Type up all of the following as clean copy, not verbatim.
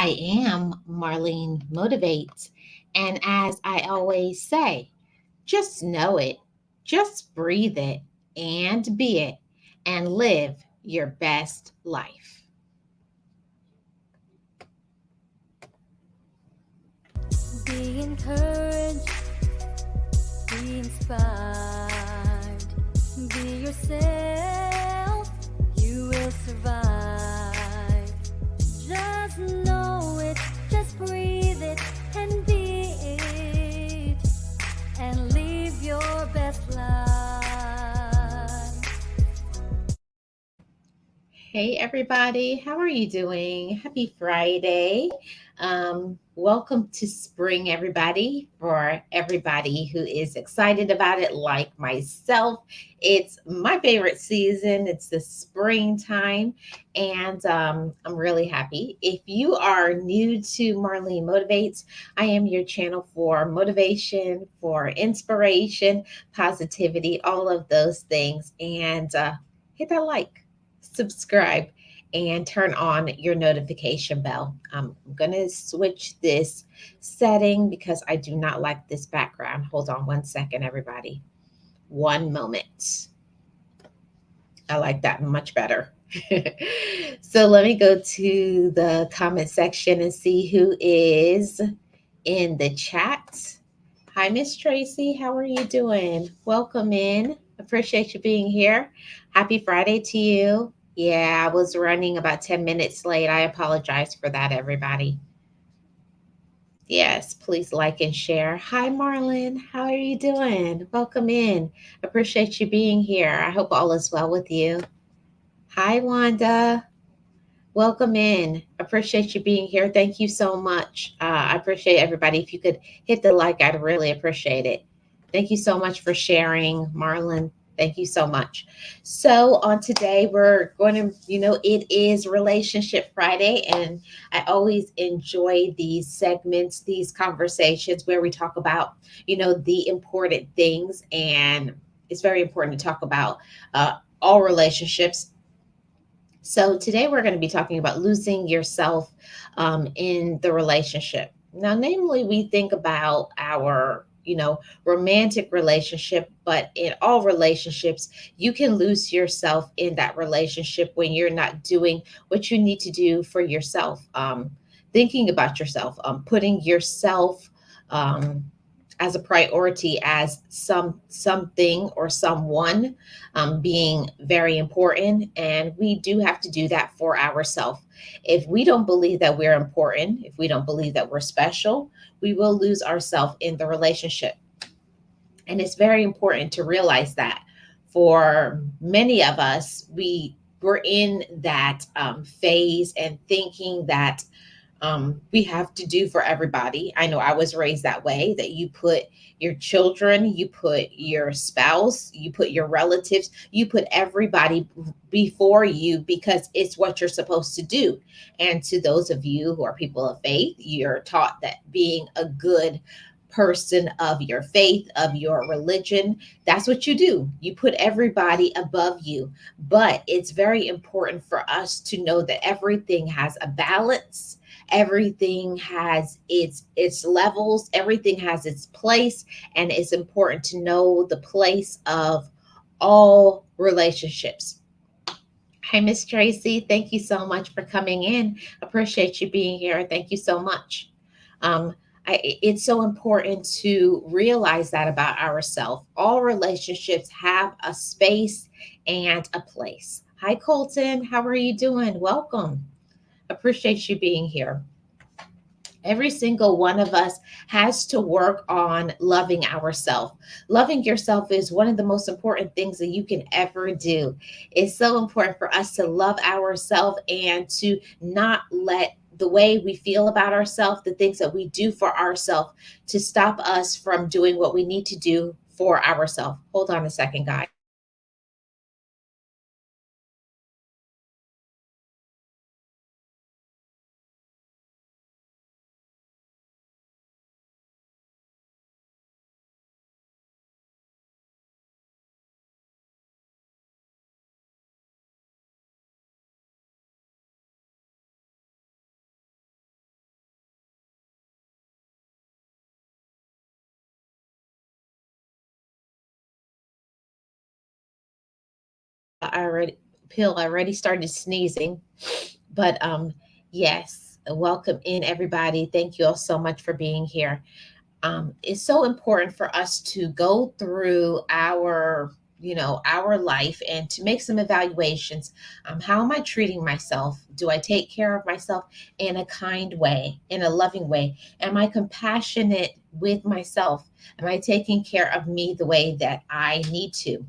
I am Marlene Motivates. And as I always say, just know it, just breathe it, and be it, and live your best life. Be encouraged, be inspired, be yourself, you will survive. Just know it, just breathe it, and be it, and live your best life. Hey, everybody, how are you doing? Happy Friday. Welcome to spring, everybody. For everybody who is excited about it, like myself, it's my favorite season. It's the springtime, and I'm really happy. If you are new to Marlene Motivates, I am your channel for motivation, for inspiration, positivity, all of those things. And hit that like, subscribe, and turn on your notification bell. I'm going to switch this setting because I do not like this background. Hold on one second, everybody. One moment. I like that much better. So let me go to the comment section and see who is in the chat. Hi, Miss Tracy. How are you doing? Welcome in. Appreciate you being here. Happy Friday to you. Yeah, I was running about 10 minutes late. I apologize for that, everybody. Yes, please like and share. Hi, Marlon. How are you doing? Welcome in. Appreciate you being here. I hope all is well with you. Hi, Wanda. Welcome in. Appreciate you being here. Thank you so much. I appreciate everybody. If you could hit the like, I'd really appreciate it. Thank you so much for sharing, Marlon. Thank you so much. So, on today, we're going to, it is Relationship Friday, and I always enjoy these segments, these conversations where we talk about, the important things. And it's very important to talk about all relationships. So today we're going to be talking about losing yourself in the relationship. Now, namely, we think about our, romantic relationship, but in all relationships, you can lose yourself in that relationship when you're not doing what you need to do for yourself. Thinking about yourself, putting yourself um, as a priority, as something or someone being very important. And we do have to do that for ourselves. If we don't believe that we're important, if we don't believe that we're special, we will lose ourselves in the relationship. And it's very important to realize that for many of us, we're in that phase and thinking that we have to do for everybody. I know I was raised that way, that you put your children, you put your spouse, you put your relatives, you put everybody before you because it's what you're supposed to do. And to those of you who are people of faith, you're taught that being a good person of your faith, of your religion, that's what you do. You put everybody above you. But it's very important for us to know that everything has a balance, everything has its levels, everything has its place, and it's important to know the place of all relationships. Hi, Miss Tracy. Thank you so much for coming in. Appreciate you being here. Thank you so much. um, it's so important to realize that about ourselves. All relationships have a space and a place. Hi, Colton. How are you doing? Welcome. Appreciate you being here. Every single one of us has to work on loving ourselves. Loving yourself is one of the most important things that you can ever do. It's so important for us to love ourselves and to not let the way we feel about ourselves, the things that we do for ourselves, to stop us from doing what we need to do for ourselves. Hold on a second, guys. I already Pill already started sneezing, but yes, welcome in everybody. Thank you all so much for being here. It's so important for us to go through our life and to make some evaluations. How am I treating myself? Do I take care of myself in a kind way, in a loving way? Am I compassionate with myself? Am I taking care of me the way that I need to?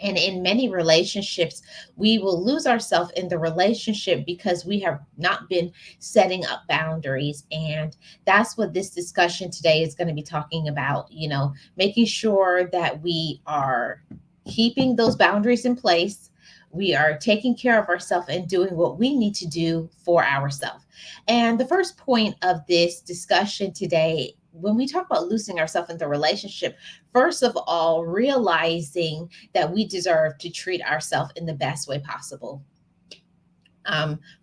And in many relationships, we will lose ourselves in the relationship because we have not been setting up boundaries. And that's what this discussion today is going to be talking about, making sure that we are keeping those boundaries in place. We are taking care of ourselves and doing what we need to do for ourselves. And the first point of this discussion today, when we talk about losing ourselves in the relationship, first of all, realizing that we deserve to treat ourselves in the best way possible.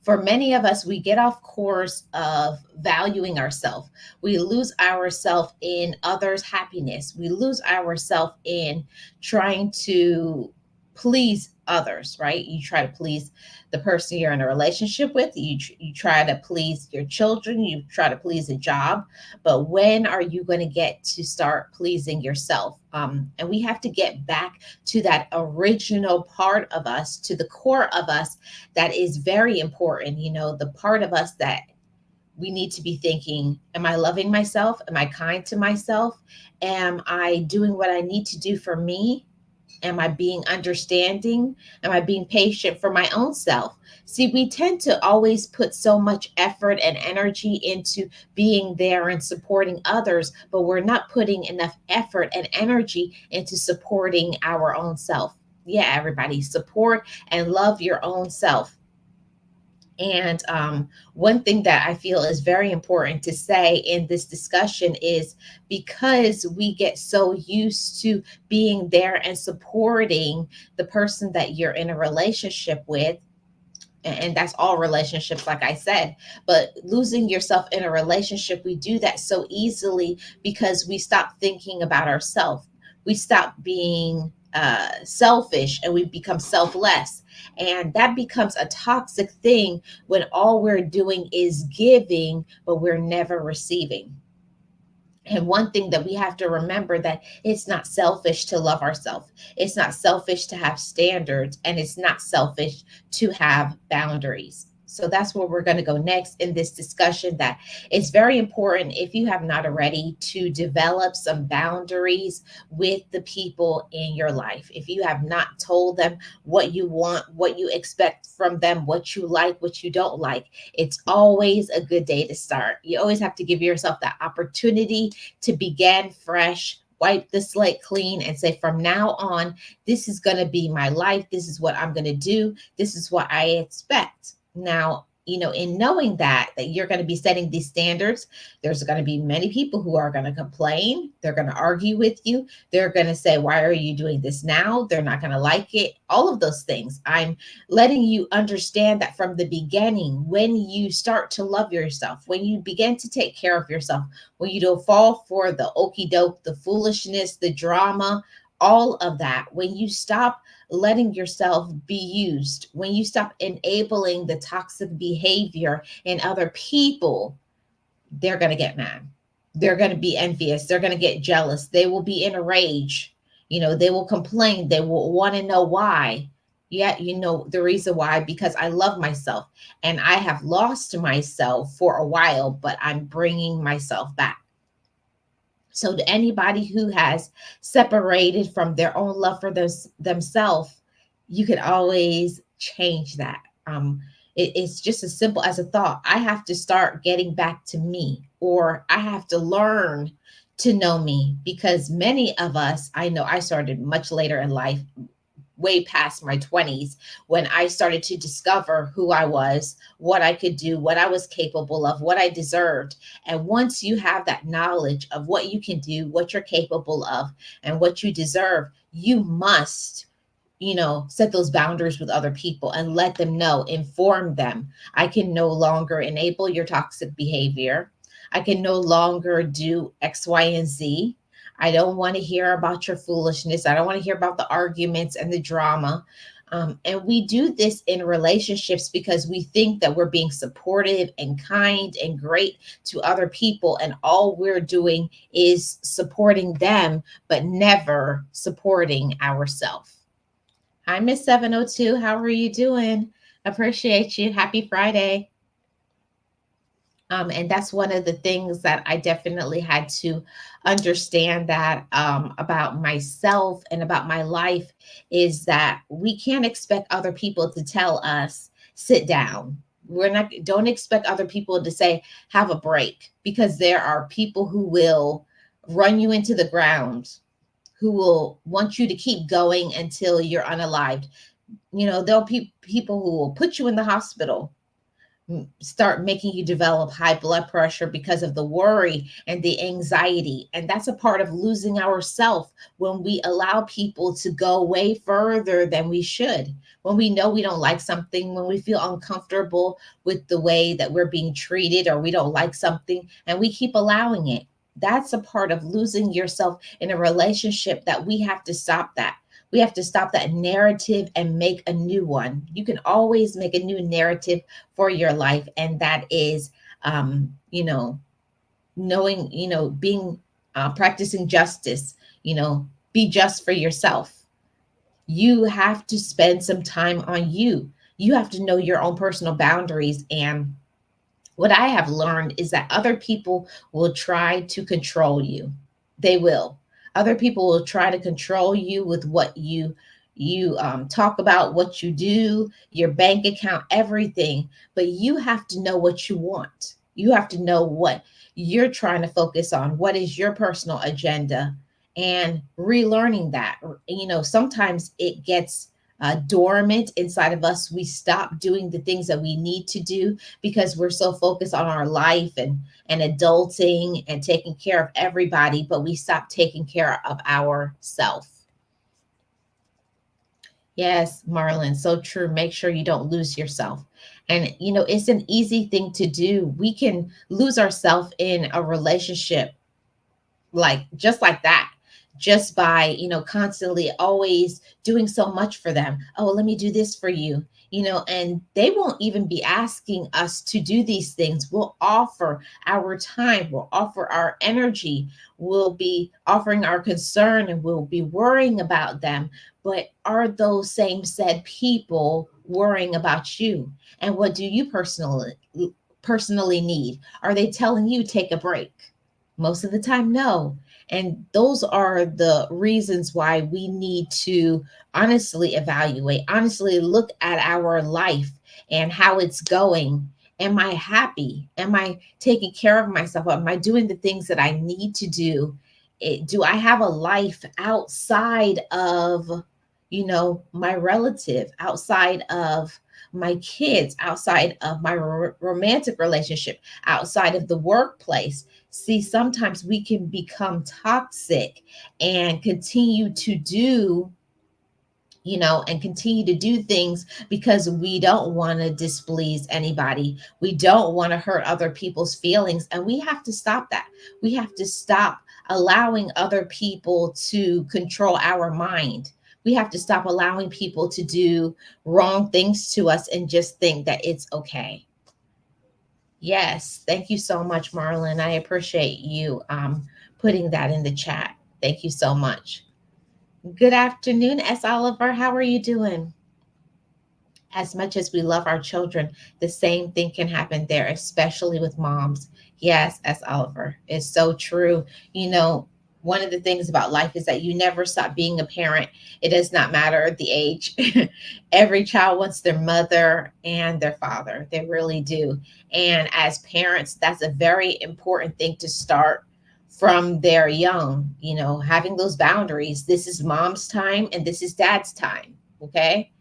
For many of us, we get off course of valuing ourselves. We lose ourselves in others' happiness. We lose ourselves in trying to please others, right? You try to please the person you're in a relationship with. You try to please your children. You try to please a job. But when are you going to get to start pleasing yourself? And we have to get back to that original part of us, to the core of us that is very important. The part of us that we need to be thinking, am I loving myself? Am I kind to myself? Am I doing what I need to do for me? Am I being understanding? Am I being patient for my own self? See, we tend to always put so much effort and energy into being there and supporting others, but we're not putting enough effort and energy into supporting our own self. Yeah, everybody, support and love your own self. And one thing that I feel is very important to say in this discussion is, because we get so used to being there and supporting the person that you're in a relationship with, and that's all relationships, like I said, but losing yourself in a relationship, we do that so easily because we stop thinking about ourselves. We stop being selfish and we become selfless. And that becomes a toxic thing when all we're doing is giving, but we're never receiving. And one thing that we have to remember, that it's not selfish to love ourselves. It's not selfish to have standards, and it's not selfish to have boundaries. So that's where we're going to go next in this discussion. That it's very important, if you have not already, to develop some boundaries with the people in your life. If you have not told them what you want, what you expect from them, what you like, what you don't like, it's always a good day to start. You always have to give yourself that opportunity to begin fresh, wipe the slate clean, and say, from now on, this is going to be my life. This is what I'm going to do. This is what I expect. Now, in knowing that you're going to be setting these standards, there's going to be many people who are going to complain. They're going to argue with you. They're going to say, why are you doing this now? They're not going to like it. All of those things. I'm letting you understand that from the beginning, when you start to love yourself, when you begin to take care of yourself, when you don't fall for the okey doke, the foolishness, the drama, all of that, when you stop letting yourself be used, when you stop enabling the toxic behavior in other people, they're going to get mad. They're going to be envious. They're going to get jealous. They will be in a rage. They will complain. They will want to know why. Yeah, the reason why, because I love myself and I have lost myself for a while, but I'm bringing myself back. So to anybody who has separated from their own love for themselves, you can always change that. It's just as simple as a thought. I have to start getting back to me, or I have to learn to know me, because many of us, I know I started much later in life, way past my 20s, when I started to discover who I was, what I could do, what I was capable of, what I deserved. And once you have that knowledge of what you can do, what you're capable of, and what you deserve, you must set those boundaries with other people and let them know, inform them. I can no longer enable your toxic behavior. I can no longer do X, Y, and Z. I don't want to hear about your foolishness. I don't want to hear about the arguments and the drama. And we do this in relationships because we think that we're being supportive and kind and great to other people. And all we're doing is supporting them, but never supporting ourselves. Hi, Miss 702. How are you doing? Appreciate you. Happy Friday. And that's one of the things that I definitely had to understand that about myself and about my life is that we can't expect other people to tell us, sit down. We're not, don't expect other people to say, have a break, because there are people who will run you into the ground, who will want you to keep going until you're unalived. You know, there'll be people who will put you in the hospital, start making you develop high blood pressure because of the worry and the anxiety. And that's a part of losing ourselves when we allow people to go way further than we should. When we know we don't like something, when we feel uncomfortable with the way that we're being treated, or we don't like something and we keep allowing it. That's a part of losing yourself in a relationship that we have to stop that. We have to stop that narrative and make a new one. You can always make a new narrative for your life, and that is, you know, knowing, you know, being practicing justice. You know, be just for yourself. You have to spend some time on you. You have to know your own personal boundaries. And what I have learned is that other people will try to control you. They will. Other people will try to control you with what you talk about, what you do, your bank account, everything. But you have to know what you want. You have to know what you're trying to focus on. What is your personal agenda? And relearning that. You know, sometimes it gets dormant inside of us. We stop doing the things that we need to do because we're so focused on our life and adulting and taking care of everybody, but we stop taking care of ourselves. Yes, Marlon, so true. Make sure you don't lose yourself. And, you know, it's an easy thing to do. We can lose ourselves in a relationship like just like that, just by, you know, constantly always doing so much for them. Oh, let me do this for you, you know. And they won't even be asking us to do these things. We'll offer our time, we'll offer our energy, we'll be offering our concern, and we'll be worrying about them. But are those same said people worrying about you? And what do you personally need? Are they telling you take a break? Most of the time, no. And those are the reasons why we need to honestly evaluate, honestly look at our life and how it's going. Am I happy? Am I taking care of myself? Am I doing the things that I need to do? Do I have a life outside of, you know, my relative, outside of my kids, outside of my romantic relationship, outside of the workplace? See, sometimes we can become toxic and continue to do, you know, and continue to do things because we don't want to displease anybody. We don't want to hurt other people's feelings. And we have to stop that. We have to stop allowing other people to control our mind. We have to stop allowing people to do wrong things to us and just think that it's okay. Yes, thank you so much, Marlon. I appreciate you putting that in the chat. Thank you so much. Good afternoon, S. Oliver. How are you doing? As much as we love our children, the same thing can happen there, especially with moms. Yes, S. Oliver, it's so true. You know, one of the things about life is that you never stop being a parent. It does not matter the age. Every child wants their mother and their father. They really do. And as parents, that's a very important thing to start from their young, you know, having those boundaries. This is mom's time and this is dad's time. Okay,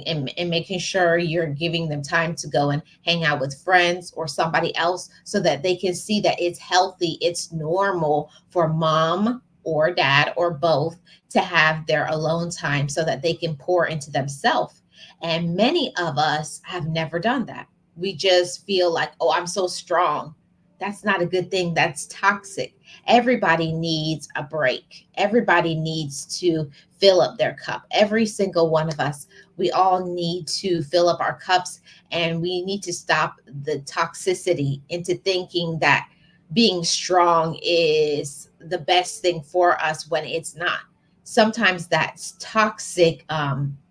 and making sure you're giving them time to go and hang out with friends or somebody else so that they can see that it's healthy, it's normal for mom or dad or both to have their alone time so that they can pour into themselves. And many of us have never done that. We just feel like, oh, I'm so strong That's not a good thing. That's toxic. Everybody needs a break. Everybody needs to fill up their cup. Every single one of us, we all need to fill up our cups, and we need to stop the toxicity into thinking that being strong is the best thing for us when it's not. Sometimes that's toxic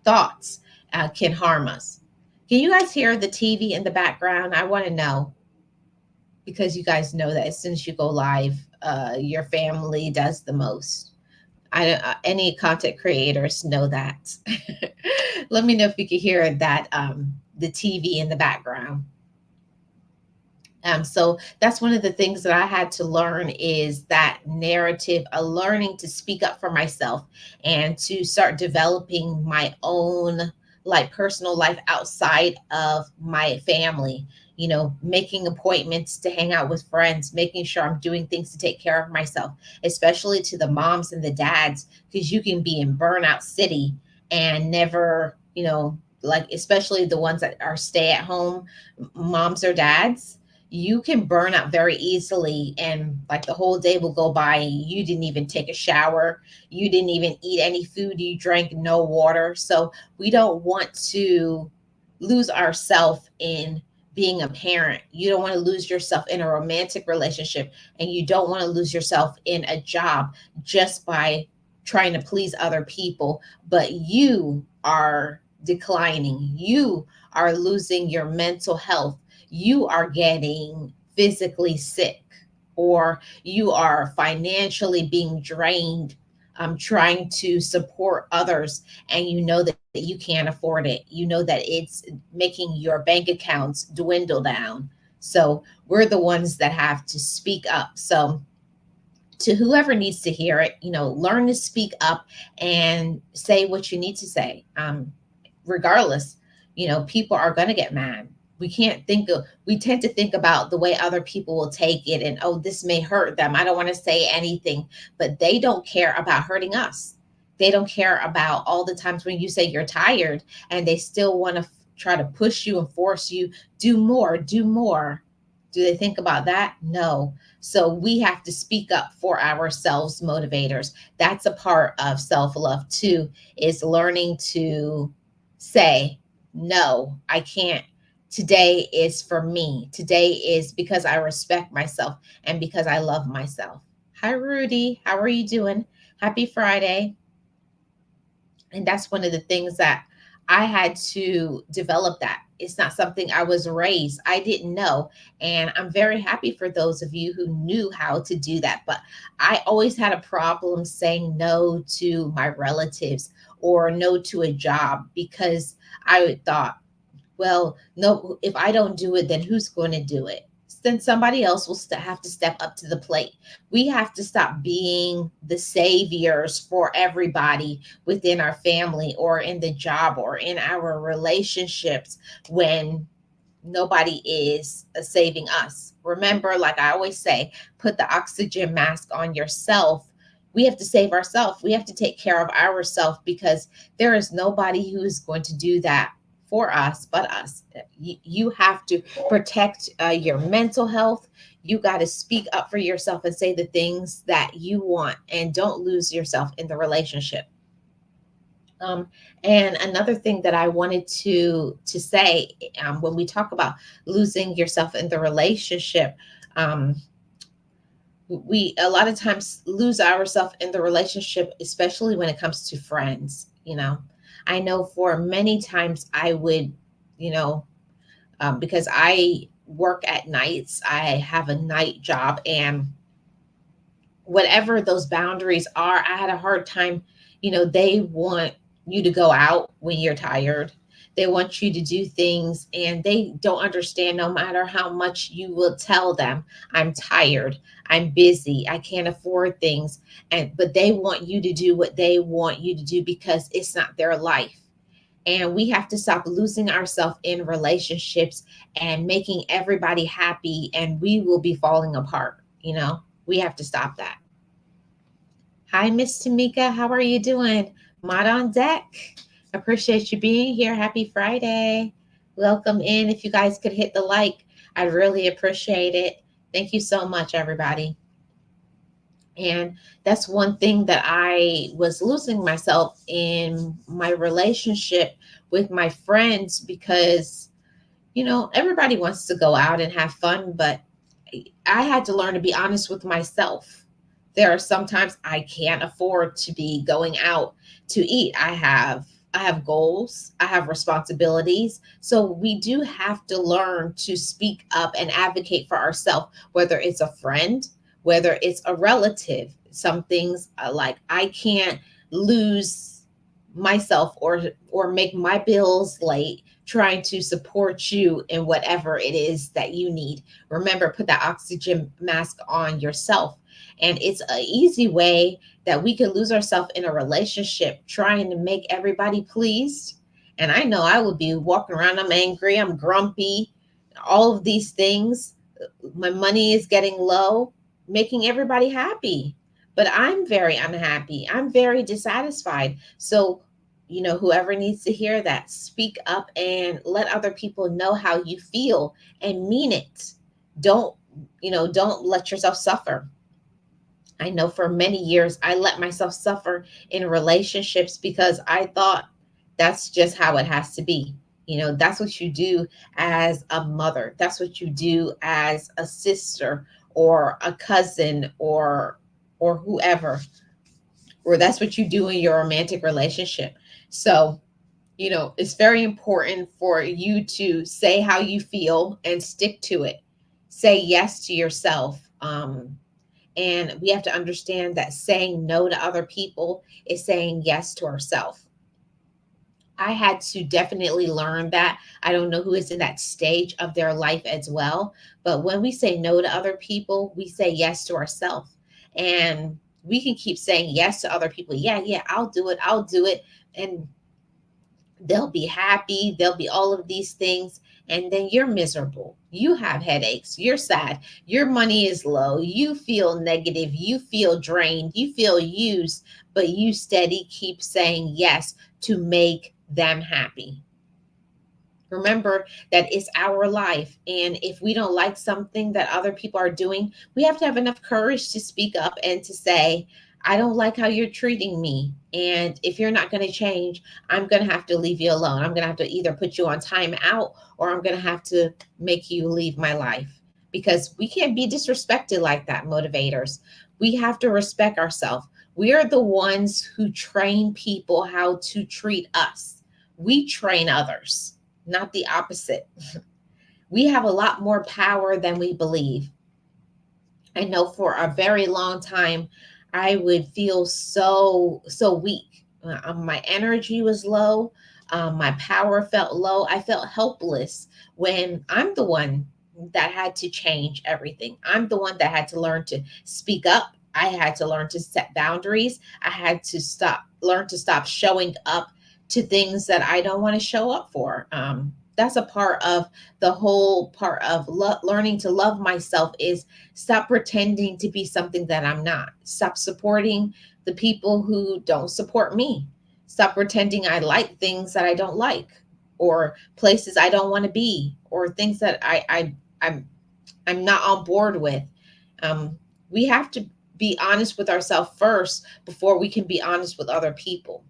thoughts can harm us. Can you guys hear the TV in the background? I want to know, because you guys know that as soon as you go live, your family does the most. Any content creators know that. Let me know if you can hear that the TV in the background. So that's one of the things that I had to learn, is that narrative, learning to speak up for myself and to start developing my own like personal life outside of my family. You know, making appointments to hang out with friends, making sure I'm doing things to take care of myself, especially to the moms and the dads, because you can be in burnout city and never, like especially the ones that are stay at home moms or dads, you can burn out very easily, and like the whole day will go by and you didn't even take a shower, you didn't even eat any food, you drank no water. So we don't want to lose ourselves in being a parent. You don't want to lose yourself in a romantic relationship, and you don't want to lose yourself in a job just by trying to please other people, but you are declining, you are losing your mental health, you are getting physically sick, or you are financially being drained, trying to support others, and you know that you can't afford it. You know that it's making your bank accounts dwindle down. So we're the ones that have to speak up. So to whoever needs to hear it, learn to speak up and say what you need to say. Regardless, people are going to get mad. We tend to think about the way other people will take it, and, oh, this may hurt them, I don't want to say anything. But they don't care about hurting us. They don't care about all the times when you say you're tired and they still want to try to push you and force you, do more, do more. Do they think about that? No. So we have to speak up for ourselves, motivators. That's a part of self-love too, is learning to say, no, I can't. Today is for me. Today is because I respect myself and because I love myself. Hi, Rudy. How are you doing? Happy Friday. And that's one of the things that I had to develop. That it's not something I was raised, I didn't know. And I'm very happy for those of you who knew how to do that. But I always had a problem saying no to my relatives or no to a job, because I thought, well, no, if I don't do it, then who's going to do it? Then somebody else will have to step up to the plate. We have to stop being the saviors for everybody within our family or in the job or in our relationships when nobody is saving us. Remember, like I always say, put the oxygen mask on yourself. We have to save ourselves. We have to take care of ourselves, because there is nobody who is going to do that for us but us. You have to protect your mental health. You got to speak up for yourself and say the things that you want, and don't lose yourself in the relationship. And another thing that I wanted to say, when we talk about losing yourself in the relationship, we a lot of times lose ourselves in the relationship, especially when it comes to friends. I know for many times I would, because I work at nights, I have a night job, and whatever those boundaries are, I had a hard time. They want you to go out when you're tired. They want you to do things, and they don't understand, no matter how much you will tell them, I'm tired, I'm busy, I can't afford things. But they want you to do what they want you to do, because it's not their life. And we have to stop losing ourselves in relationships and making everybody happy, and we will be falling apart. We have to stop that. Hi, Miss Tamika. How are you doing? Mod on deck. Appreciate you being here. Happy Friday. Welcome in. If you guys could hit the like, I'd really appreciate it. Thank you so much, everybody. And that's one thing that I was losing myself in my relationship with my friends because, everybody wants to go out and have fun, but I had to learn to be honest with myself. There are sometimes I can't afford to be going out to eat. I have goals, I have responsibilities. So we do have to learn to speak up and advocate for ourselves, whether it's a friend, whether it's a relative. Some things like I can't lose myself or make my bills late trying to support you in whatever it is that you need. Remember, put that oxygen mask on yourself. And it's an easy way that we could lose ourselves in a relationship trying to make everybody pleased. And I know I would be walking around, I'm angry, I'm grumpy, all of these things. My money is getting low, making everybody happy. But I'm very unhappy. I'm very dissatisfied. So, whoever needs to hear that, speak up and let other people know how you feel and mean it. Don't, don't let yourself suffer. I know for many years I let myself suffer in relationships because I thought that's just how it has to be. That's what you do as a mother. That's what you do as a sister or a cousin or whoever, or that's what you do in your romantic relationship. So, it's very important for you to say how you feel and stick to it. Say yes to yourself. And we have to understand that saying no to other people is saying yes to ourselves. I had to definitely learn that. I don't know who is in that stage of their life as well. But when we say no to other people, we say yes to ourselves. And we can keep saying yes to other people. Yeah, yeah, I'll do it. I'll do it. And they'll be happy. They'll be all of these things. And then you're miserable. You have headaches. You're sad. Your money is low. You feel negative. You feel drained. You feel used, but you steady keep saying yes to make them happy. Remember that it's our life. And if we don't like something that other people are doing, we have to have enough courage to speak up and to say, I don't like how you're treating me. And if you're not going to change, I'm going to have to leave you alone. I'm going to have to either put you on timeout or I'm going to have to make you leave my life because we can't be disrespected like that, motivators. We have to respect ourselves. We are the ones who train people how to treat us. We train others, not the opposite. We have a lot more power than we believe. I know for a very long time, I would feel so weak. My energy was low. My power felt low. I felt helpless when I'm the one that had to change everything. I'm the one that had to learn to speak up. I had to learn to set boundaries. I had to learn to stop showing up to things that I don't want to show up for. That's a part of the whole part of learning to love myself is stop pretending to be something that I'm not. Stop supporting the people who don't support me. Stop pretending I like things that I don't like, or places I don't want to be, or things that I'm not on board with. We have to be honest with ourselves first before we can be honest with other people.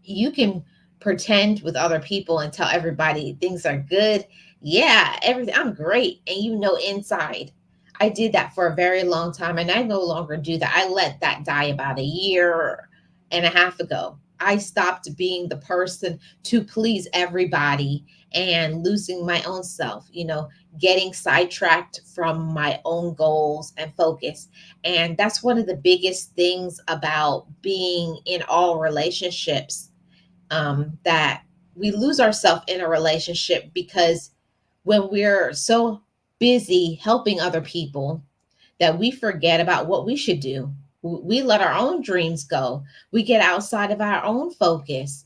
You can pretend with other people and tell everybody things are good. Yeah, everything, I'm great. And inside. I did that for a very long time and I no longer do that. I let that die about a year and a half ago. I stopped being the person to please everybody and losing my own self, getting sidetracked from my own goals and focus. And that's one of the biggest things about being in all relationships, that we lose ourselves in a relationship because when we're so busy helping other people that we forget about what we should do. We let our own dreams go. We get outside of our own focus.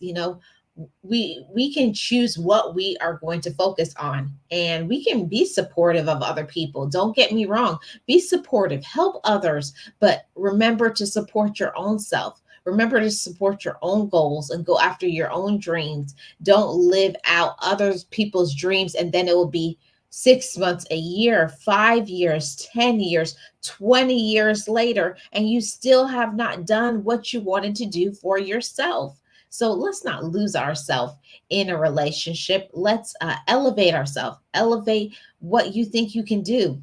We can choose what we are going to focus on, and we can be supportive of other people. Don't get me wrong. Be supportive, help others, but remember to support your own self. Remember to support your own goals and go after your own dreams. Don't live out other people's dreams and then it will be 6 months, a year, 5 years, 10 years, 20 years later, and you still have not done what you wanted to do for yourself. So let's not lose ourselves in a relationship. Let's elevate ourselves, elevate what you think you can do.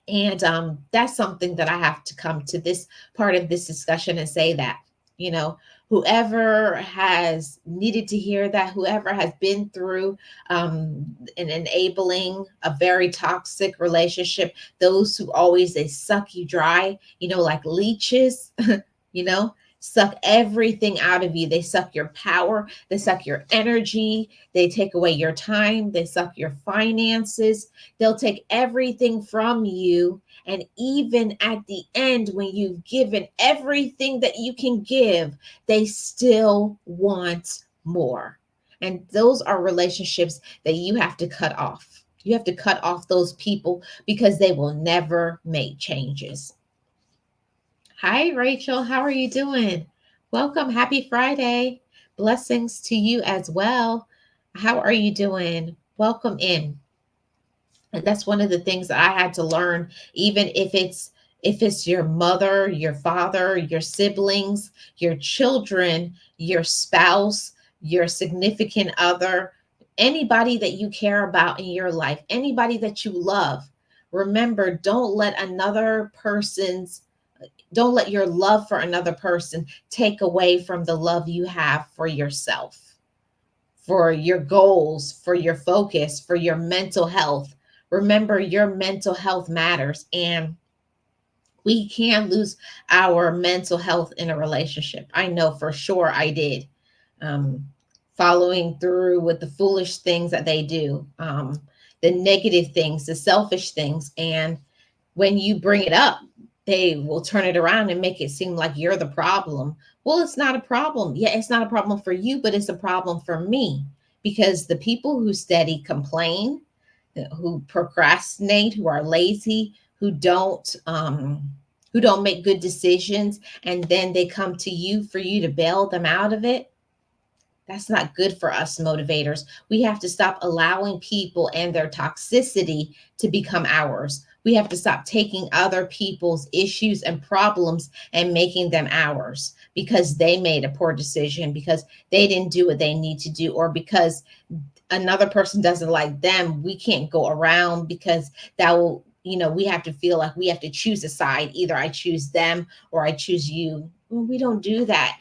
And that's something that I have to come to this part of this discussion and say that, you know, whoever has needed to hear that, whoever has been through an enabling, a very toxic relationship, those who always they suck you dry, like leeches, you know, suck everything out of you. They suck your power, they suck your energy, they take away your time, they suck your finances, they'll take everything from you. And even at the end, when you've given everything that you can give, they still want more. And those are relationships that you have to cut off. You have to cut off those people because they will never make changes. Hi, Rachel. How are you doing? Welcome. Happy Friday. Blessings to you as well. How are you doing? Welcome in. And that's one of the things that I had to learn, even if it's your mother, your father, your siblings, your children, your spouse, your significant other, anybody that you care about in your life, anybody that you love. Remember, don't let your love for another person take away from the love you have for yourself, for your goals, for your focus, for your mental health. Remember, your mental health matters, and we can lose our mental health in a relationship. I know for sure I did. Um, Following through with the foolish things that they do, the negative things, the selfish things. And when you bring it up, they will turn it around and make it seem like you're the problem. Well, it's not a problem. Yeah, it's not a problem for you, but it's a problem for me, because the people who steady complain, who procrastinate, who are lazy, who don't make good decisions, and then they come to you for you to bail them out of it, that's not good for us motivators. We have to stop allowing people and their toxicity to become ours. We have to stop taking other people's issues and problems and making them ours because they made a poor decision, because they didn't do what they need to do, or because another person doesn't like them. We can't go around, because that will, we have to feel like we have to choose a side. Either I choose them or I choose you. Well, we don't do that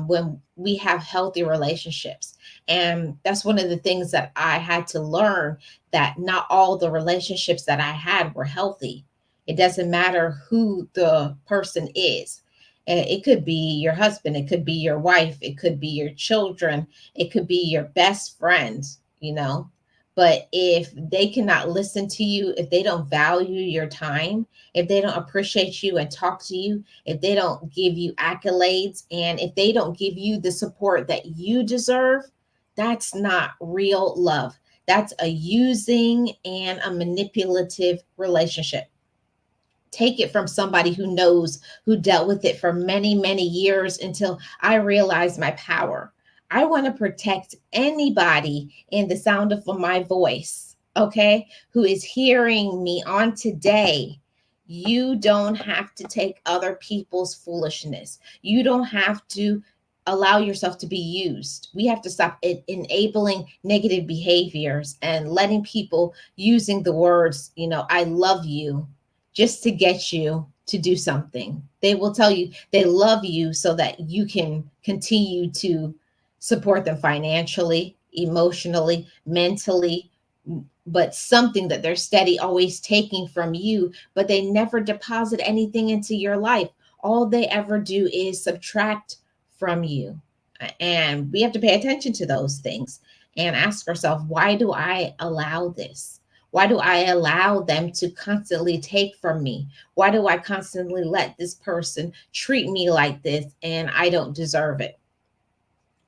when we have healthy relationships. And that's one of the things that I had to learn, that not all the relationships that I had were healthy. It doesn't matter who the person is. It could be your husband, it could be your wife, it could be your children, it could be your best friend, you know. But if they cannot listen to you, if they don't value your time, if they don't appreciate you and talk to you, if they don't give you accolades, and if they don't give you the support that you deserve, that's not real love. That's a using and a manipulative relationship. Take it from somebody who knows, who dealt with it for many, many years, until I realized my power. I want to protect anybody in the sound of my voice, okay, who is hearing me on today. You don't have to take other people's foolishness. You don't have to allow yourself to be used. We have to stop enabling negative behaviors and letting people using the words, I love you, just to get you to do something. They will tell you they love you so that you can continue to support them financially, emotionally, mentally, but something that they're steady always taking from you, but they never deposit anything into your life. All they ever do is subtract from you. And we have to pay attention to those things and ask ourselves, why do I allow this? Why do I allow them to constantly take from me? Why do I constantly let this person treat me like this and I don't deserve it?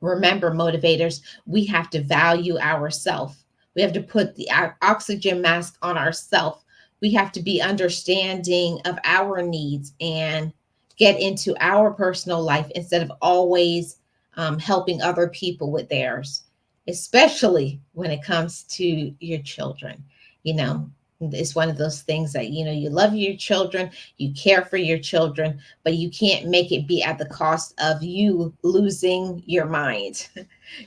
Remember, motivators, we have to value ourselves. We have to put the oxygen mask on ourselves. We have to be understanding of our needs and get into our personal life instead of always helping other people with theirs, especially when it comes to your children. You know, it's one of those things that, you love your children, you care for your children, but you can't make it be at the cost of you losing your mind.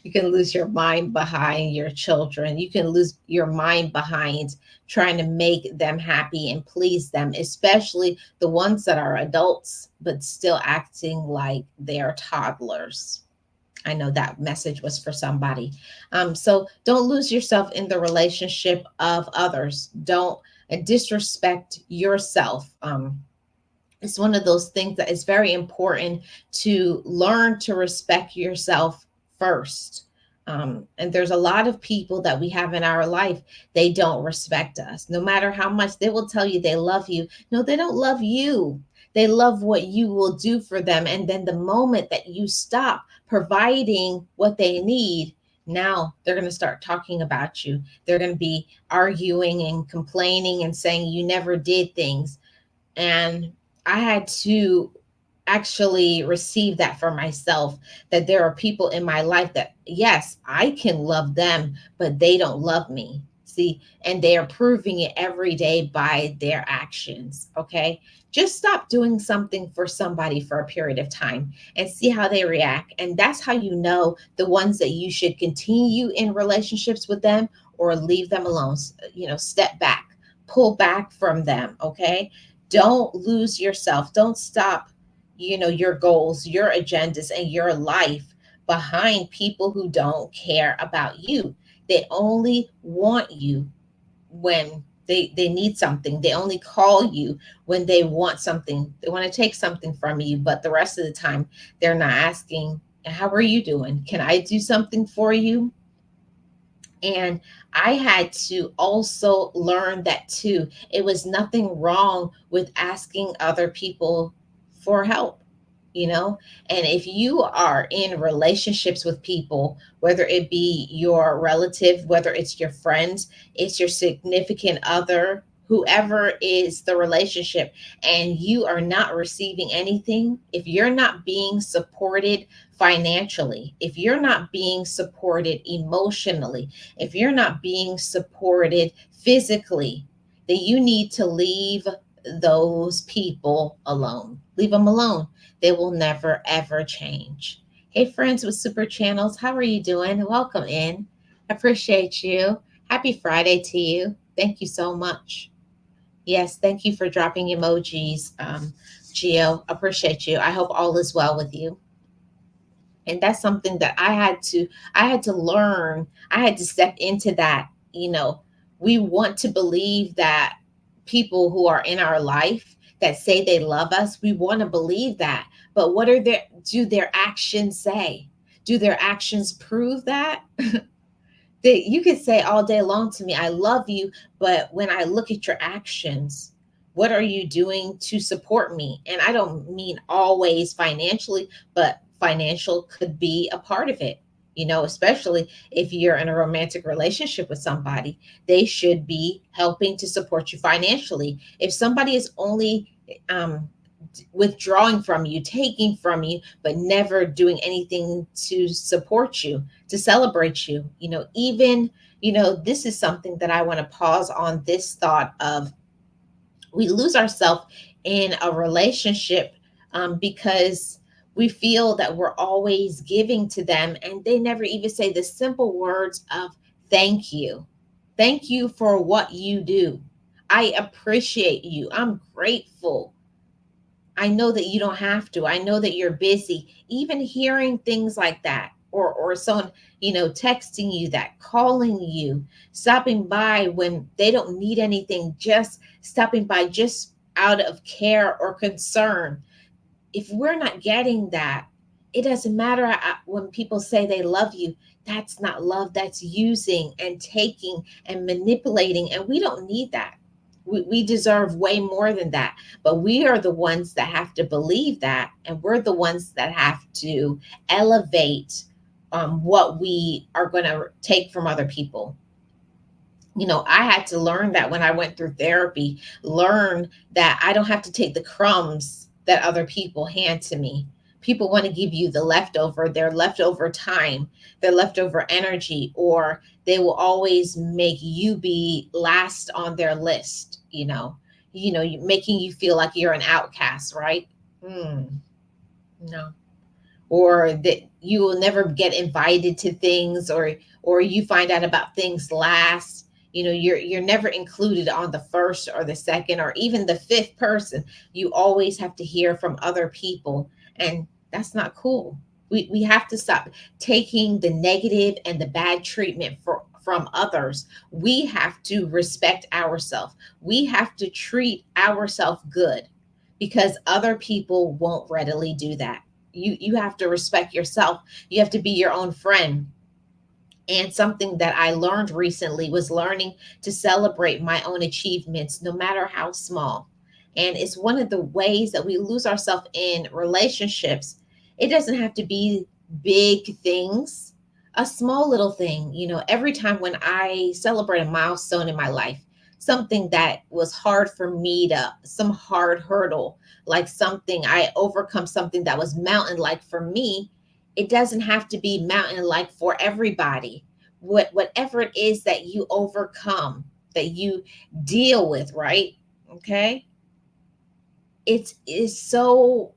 You can lose your mind behind your children. You can lose your mind behind trying to make them happy and please them, especially the ones that are adults but still acting like they're toddlers. I know that message was for somebody. So don't lose yourself in the relationship of others. Don't disrespect yourself. It's one of those things that is very important to learn to respect yourself first. And there's a lot of people that we have in our life, they don't respect us. No matter how much they will tell you they love you, no, they don't love you. They love what you will do for them. And then the moment that you stop providing what they need, now they're going to start talking about you. They're going to be arguing and complaining and saying you never did things. And I had to actually receive that for myself, that there are people in my life that, yes, I can love them, but they don't love me. See, and they are proving it every day by their actions. Okay. Just stop doing something for somebody for a period of time and see how they react. And that's how you know the ones that you should continue in relationships with them or leave them alone. Step back, pull back from them. Okay. Don't lose yourself. Don't stop, your goals, your agendas, and your life behind people who don't care about you. They only want you when they need something. They only call you when they want something. They want to take something from you, but the rest of the time they're not asking, how are you doing? Can I do something for you? And I had to also learn that too. It was nothing wrong with asking other people for help, you know? And if you are in relationships with people, whether it be your relative, whether it's your friends, it's your significant other, whoever is the relationship, and you are not receiving anything, if you're not being supported financially, if you're not being supported emotionally, if you're not being supported physically, then you need to leave those people alone. Leave them alone. They will never, ever change. Hey, friends with super channels, how are you doing? Welcome in. Appreciate you. Happy Friday to you. Thank you so much. Yes, thank you for dropping emojis, Gio. Appreciate you. I hope all is well with you. And that's something that I had to learn. I had to step into that. We want to believe that people who are in our life that say they love us, we want to believe that. But what are their do their actions say? Do their actions prove that? That you could say all day long to me, I love you, but when I look at your actions, what are you doing to support me? And I don't mean always financially, but financial could be a part of it. Especially if you're in a romantic relationship with somebody, they should be helping to support you financially. If somebody is only um, withdrawing from you, taking from you, but never doing anything to support you, to celebrate you. Even, this is something that I want to pause on this thought of, we lose ourselves in a relationship because we feel that we're always giving to them and they never even say the simple words of thank you. Thank you for what you do. I appreciate you. I'm grateful. I know that you don't have to. I know that you're busy. Even hearing things like that, or someone, texting you that, calling you, stopping by when they don't need anything, just stopping by just out of care or concern. If we're not getting that, it doesn't matter when people say they love you. That's not love. That's using and taking and manipulating. And we don't need that. We deserve way more than that. But we are the ones that have to believe that. And we're the ones that have to elevate what we are going to take from other people. I had to learn that when I went through therapy, learn that I don't have to take the crumbs that other people hand to me, People want to give you the leftover, their leftover time, their leftover energy, or they will always make you be last on their list, making you feel like you're an outcast, right? No. Or that you will never get invited to things, or you find out about things last. You're never included on the first or the second or even the fifth person. You always have to hear from other people, and that's not cool. We have to stop taking the negative and the bad treatment from others. We have to respect ourselves. We have to treat ourselves good, because other people won't readily do that. You have to respect yourself. You have to be your own friend. And something that I learned recently was learning to celebrate my own achievements, no matter how small. And it's one of the ways that we lose ourselves in relationships. It doesn't have to be big things, a small little thing. Every time when I celebrate a milestone in my life, something that was hard for me some hard hurdle, like something I overcome, something that was mountain like for me, it doesn't have to be mountain like for everybody. Whatever it is that you overcome, that you deal with, right? Okay. It's so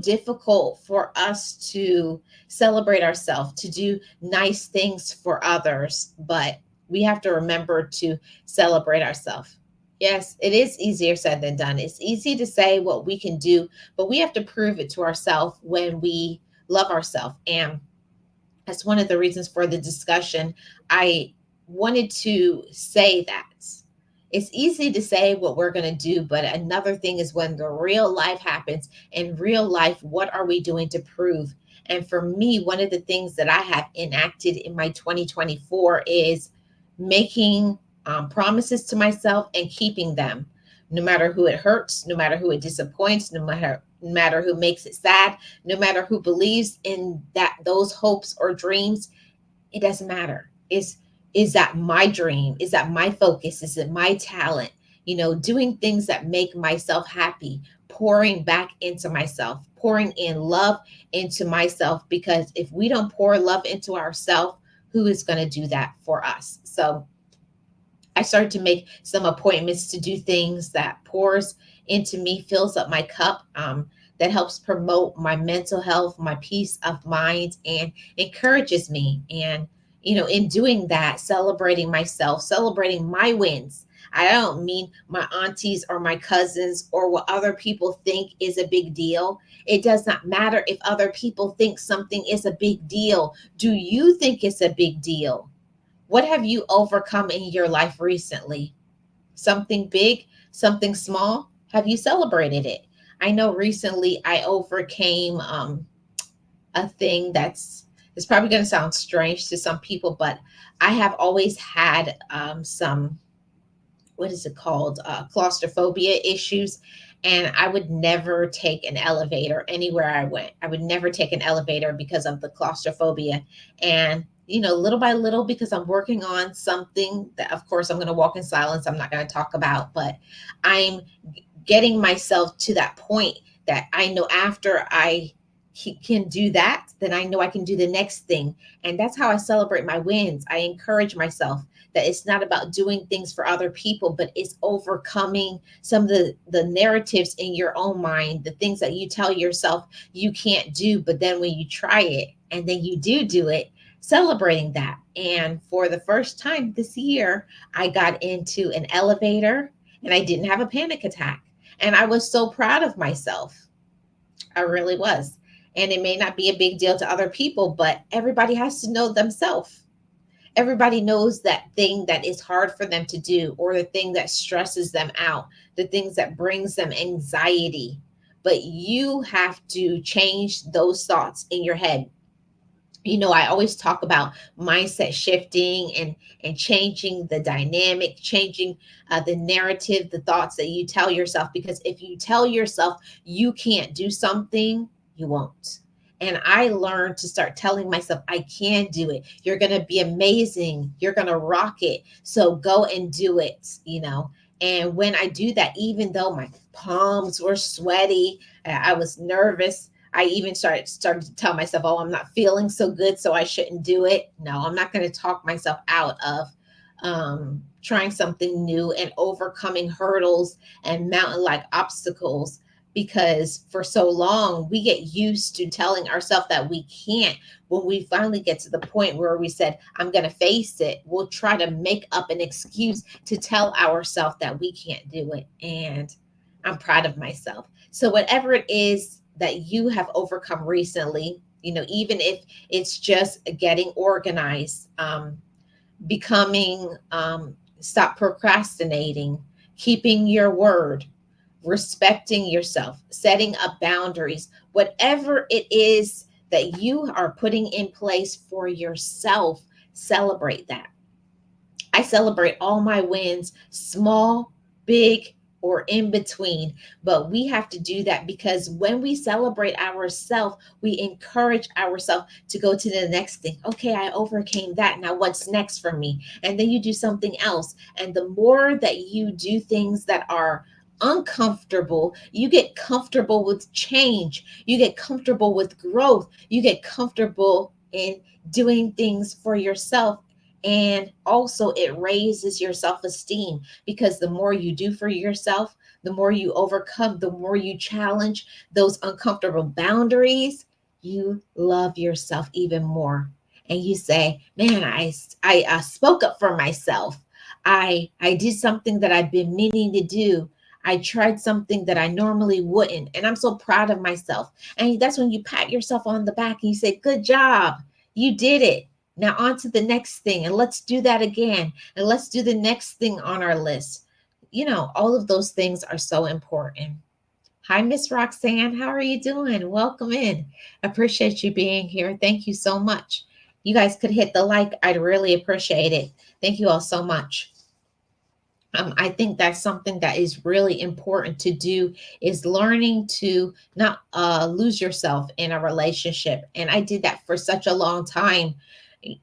difficult for us to celebrate ourselves, to do nice things for others, but we have to remember to celebrate ourselves. Yes, it is easier said than done. It's easy to say what we can do, but we have to prove it to ourselves when we love ourselves. And that's one of the reasons for the discussion. I wanted to say that it's easy to say what we're going to do, but another thing is when the real life happens. In real life, what are we doing to prove? And for me, one of the things that I have enacted in my 2024 is making promises to myself and keeping them, no matter who it hurts, no matter who it disappoints, no matter who makes it sad, no matter who believes in those hopes or dreams. It doesn't matter. Is that my dream? Is that my focus? Is it my talent? Doing things that make myself happy, pouring back into myself, pouring in love into myself, because if we don't pour love into ourselves, who is going to do that for us? So I started to make some appointments to do things that pours into me, fills up my cup, that helps promote my mental health, my peace of mind, and encourages me. And, in doing that, celebrating myself, celebrating my wins. I don't mean my aunties or my cousins or what other people think is a big deal. It does not matter if other people think something is a big deal. Do you think it's a big deal? What have you overcome in your life recently? Something big, something small? Have you celebrated it? I know recently I overcame a thing that's it's probably going to sound strange to some people, but I have always had some, what is it called, claustrophobia issues. And I would never take an elevator anywhere I went. I would never take an elevator because of the claustrophobia. And little by little, because I'm working on something that, of course, I'm going to walk in silence, I'm not going to talk about, but I'm getting myself to that point that I know after I can do that, then I know I can do the next thing. And that's how I celebrate my wins. I encourage myself that it's not about doing things for other people, but it's overcoming some of the narratives in your own mind, the things that you tell yourself you can't do, but then when you try it and then you do it, celebrating that. And for the first time this year, I got into an elevator and I didn't have a panic attack. And I was so proud of myself. I really was. And it may not be a big deal to other people, but everybody has to know themselves. Everybody knows that thing that is hard for them to do, or the thing that stresses them out, the things that brings them anxiety. But you have to change those thoughts in your head. I always talk about mindset shifting and changing the dynamic, changing the narrative, the thoughts that you tell yourself. Because if you tell yourself you can't do something, you won't. And I learned to start telling myself I can do it. You're going to be amazing. You're going to rock it. So go and do it. And when I do that, even though my palms were sweaty, I was nervous, I even started to tell myself, oh, I'm not feeling so good, so I shouldn't do it. No, I'm not going to talk myself out of trying something new and overcoming hurdles and mountain like obstacles, because for so long we get used to telling ourselves that we can't. When we finally get to the point where we said, I'm going to face it, we'll try to make up an excuse to tell ourselves that we can't do it. And I'm proud of myself. So, whatever it is that you have overcome recently, even if it's just getting organized, becoming, stop procrastinating, keeping your word, respecting yourself, setting up boundaries, whatever it is that you are putting in place for yourself, celebrate that. I celebrate all my wins, small, big, or in between. But we have to do that, because when we celebrate ourselves, we encourage ourselves to go to the next thing. Okay, I overcame that. Now what's next for me? And then you do something else. And the more that you do things that are uncomfortable, you get comfortable with change, you get comfortable with growth, you get comfortable in doing things for yourself. And also, it raises your self esteem, because the more you do for yourself, the more you overcome, the more you challenge those uncomfortable boundaries, you love yourself even more. And you say, man, I spoke up for myself. I did something that I've been meaning to do. I tried something that I normally wouldn't. And I'm so proud of myself. And that's when you pat yourself on the back and you say, good job. You did it. Now on to the next thing, and let's do that again. And let's do the next thing on our list. All of those things are so important. Hi, Miss Roxanne. How are you doing? Welcome in. Appreciate you being here. Thank you so much. You guys could hit the like. I'd really appreciate it. Thank you all so much. I think that's something that is really important to do, is learning to not lose yourself in a relationship. And I did that for such a long time.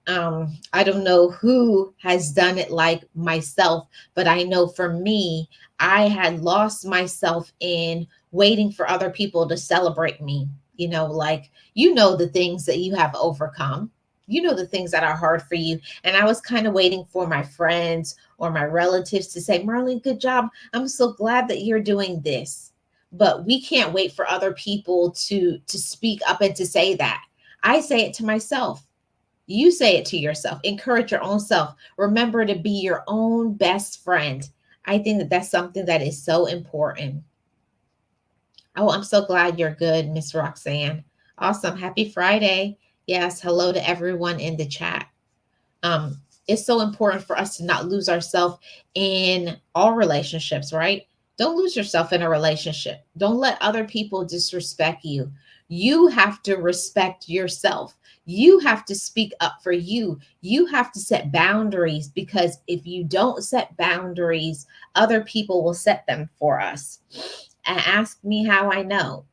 I don't know who has done it like myself, but I know for me, I had lost myself in waiting for other people to celebrate me. Like, the things that you have overcome, the things that are hard for you. And I was kind of waiting for my friends or my relatives to say, Marlene, good job. I'm so glad that you're doing this. But we can't wait for other people to speak up and to say that. I say it to myself. You say it to yourself. Encourage your own self. Remember to be your own best friend. I think that that's something that is so important. Oh, I'm so glad you're good, Miss Roxanne. Awesome. Happy Friday. Yes. Hello to everyone in the chat. It's so important for us to not lose ourselves in all relationships, right? Don't lose yourself in a relationship. Don't let other people disrespect you. You have to respect yourself. You have to speak up for you. You have to set boundaries, because if you don't set boundaries, other people will set them for us. And ask me how I know.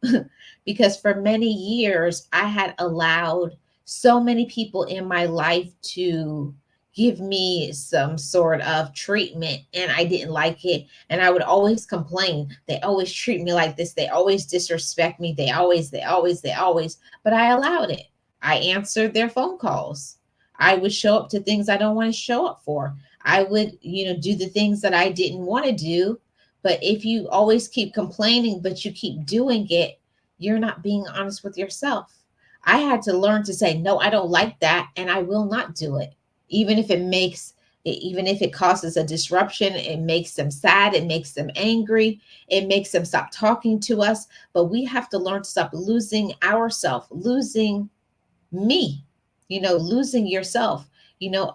Because for many years, I had allowed so many people in my life to give me some sort of treatment, and I didn't like it. And I would always complain. They always treat me like this. They always disrespect me. They always. But I allowed it. I answered their phone calls. I would show up to things I don't want to show up for. I would, do the things that I didn't want to do. But if you always keep complaining, but you keep doing it, you're not being honest with yourself. I had to learn to say, no, I don't like that, and I will not do it. Even if it causes a disruption, it makes them sad, it makes them angry, it makes them stop talking to us. But we have to learn to stop losing ourselves, losing me, losing yourself.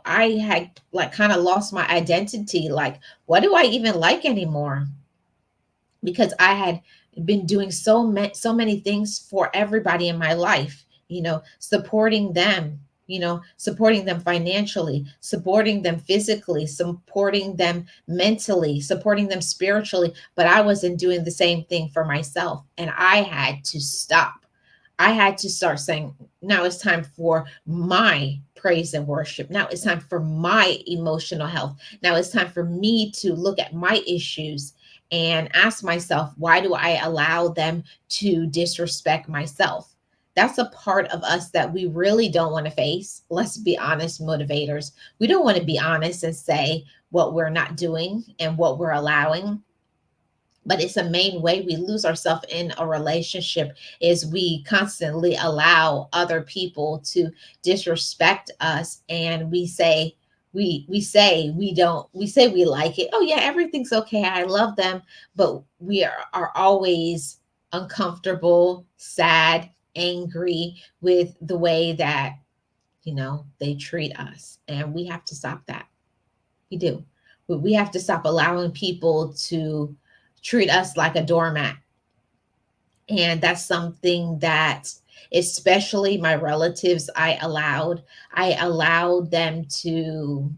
I had kind of lost my identity. Like, what do I even like anymore? Because I had been doing so many things for everybody in my life, supporting them, supporting them financially, supporting them physically, supporting them mentally, supporting them spiritually. But I wasn't doing the same thing for myself. And I had to stop. I had to start saying, now it's time for my praise and worship. Now it's time for my emotional health. Now it's time for me to look at my issues and ask myself, why do I allow them to disrespect myself? That's a part of us that we really don't want to face. Let's be honest, motivators. We don't want to be honest and say what we're not doing and what we're allowing. But it's a main way we lose ourselves in a relationship is we constantly allow other people to disrespect us, and we say we like it. Oh yeah, everything's okay, I love them. But we are always uncomfortable, sad, angry with the way that they treat us, and we have to stop that. We do. We have to stop allowing people to treat us like a doormat. And that's something that, especially my relatives, I allowed them to